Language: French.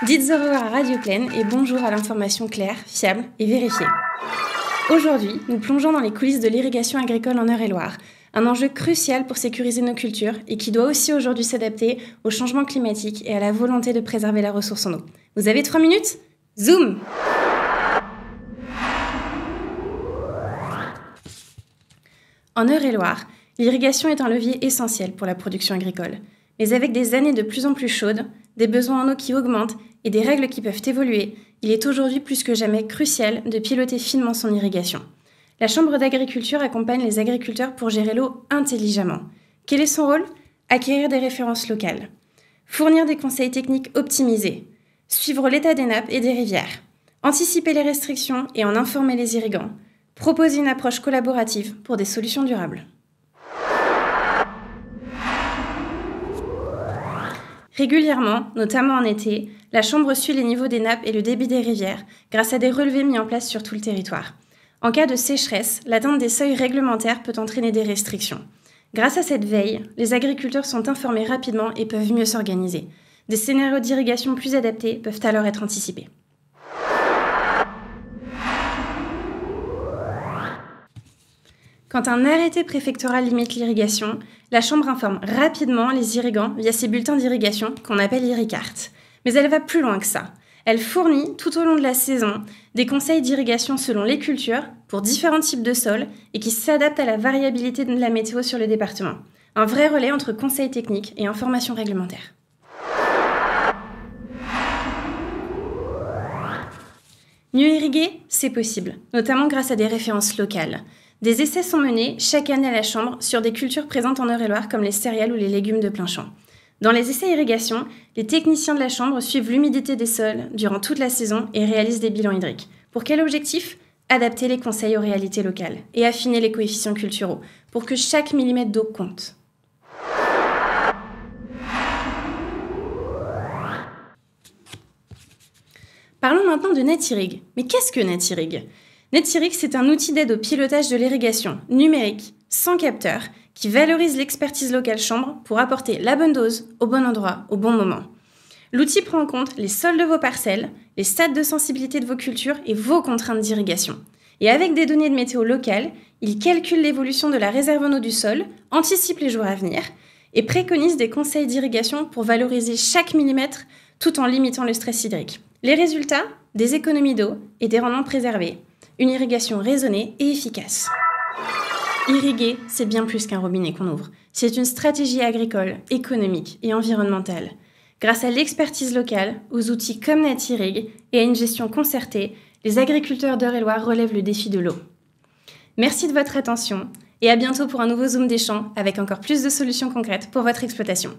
Dites au revoir à Radio Plaine et bonjour à l'information claire, fiable et vérifiée. Aujourd'hui, nous plongeons dans les coulisses de l'irrigation agricole en Eure-et-Loire, un enjeu crucial pour sécuriser nos cultures et qui doit aussi aujourd'hui s'adapter au changement climatique et à la volonté de préserver la ressource en eau. Vous avez 3 minutes ? Zoom ! En Eure-et-Loire, l'irrigation est un levier essentiel pour la production agricole. Mais avec des années de plus en plus chaudes, des besoins en eau qui augmentent et des règles qui peuvent évoluer, il est aujourd'hui plus que jamais crucial de piloter finement son irrigation. La Chambre d'agriculture accompagne les agriculteurs pour gérer l'eau intelligemment. Quel est son rôle ? Acquérir des références locales, fournir des conseils techniques optimisés, suivre l'état des nappes et des rivières, anticiper les restrictions et en informer les irrigants, proposer une approche collaborative pour des solutions durables. Régulièrement, notamment en été, la Chambre suit les niveaux des nappes et le débit des rivières grâce à des relevés mis en place sur tout le territoire. En cas de sécheresse, l'atteinte des seuils réglementaires peut entraîner des restrictions. Grâce à cette veille, les agriculteurs sont informés rapidement et peuvent mieux s'organiser. Des scénarios d'irrigation plus adaptés peuvent alors être anticipés. Quand un arrêté préfectoral limite l'irrigation, la Chambre informe rapidement les irrigants via ses bulletins d'irrigation qu'on appelle Irricart. Mais elle va plus loin que ça. Elle fournit tout au long de la saison des conseils d'irrigation selon les cultures pour différents types de sols et qui s'adaptent à la variabilité de la météo sur le département. Un vrai relais entre conseils techniques et informations réglementaires. Mieux irriguer, c'est possible, notamment grâce à des références locales. Des essais sont menés chaque année à la Chambre sur des cultures présentes en Eure-et-Loire comme les céréales ou les légumes de plein champ. Dans les essais irrigation, les techniciens de la Chambre suivent l'humidité des sols durant toute la saison et réalisent des bilans hydriques. Pour quel objectif ? Adapter les conseils aux réalités locales et affiner les coefficients culturaux pour que chaque millimètre d'eau compte. Parlons maintenant de Netirrig. Mais qu'est-ce que Netirrig ? Netirrig, c'est un outil d'aide au pilotage de l'irrigation numérique, sans capteur, qui valorise l'expertise locale Chambre pour apporter la bonne dose, au bon endroit, au bon moment. L'outil prend en compte les sols de vos parcelles, les stades de sensibilité de vos cultures et vos contraintes d'irrigation. Et avec des données de météo locales, il calcule l'évolution de la réserve en eau du sol, anticipe les jours à venir et préconise des conseils d'irrigation pour valoriser chaque millimètre tout en limitant le stress hydrique. Les résultats ? Des économies d'eau et des rendements préservés. Une irrigation raisonnée et efficace. Irriguer, c'est bien plus qu'un robinet qu'on ouvre. C'est une stratégie agricole, économique et environnementale. Grâce à l'expertise locale, aux outils comme Netirrig et à une gestion concertée, les agriculteurs d'Eure-et-Loire relèvent le défi de l'eau. Merci de votre attention et à bientôt pour un nouveau Zoom des champs avec encore plus de solutions concrètes pour votre exploitation.